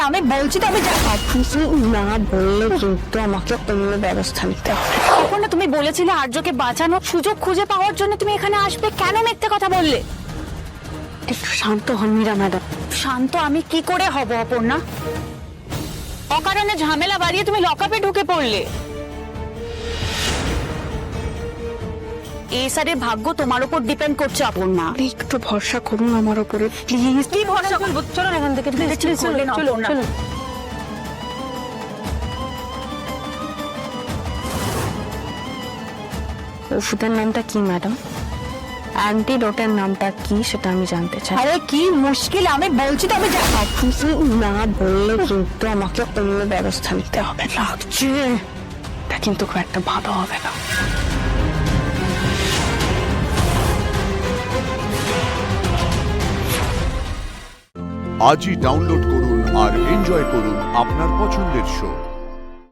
আমি বলছি তো আমি কিছু না বললে কিন্তু আমাকে অন্য ব্যবস্থা নিতে হবে। অপর্ণা, তুমি বলেছিলে আর্যকে বাঁচানোর সুযোগ খুঁজে পাওয়ার জন্য তুমি এখানে আসবে, কেন মিথ্যে কথা বললে? একটু শান্ত হন মীরা ম্যাডাম। শান্ত আমি কি করে হব অপর্ণা? অকারণে ঝামেলা বাড়িয়ে তুমি লকআপে ঢুকে পড়লে। এই স্যারের ভাগ্য তোমার উপর ডিপেন্ড করছে অপর্ণা। একটু ভরসা করুন আমার উপরে প্লিজ। কি ভরসা করবো? চলো এখান থেকে, ওষুধের নামটা কি ম্যাডাম? অ্যান্টিডোটের নামটা কি সেটা আমি জানতে চাই। আরে কি মুশকিল, আমি বলছি তো আমি কিছু না বললে কিন্তু আমাকে অন্য ব্যবস্থা নিতে হবে। লাগছে এটা কিন্তু খুব একটা ভালো হবে না। আজই ডাউনলোড করুন আর এনজয় করুন আপনার পছন্দের শো।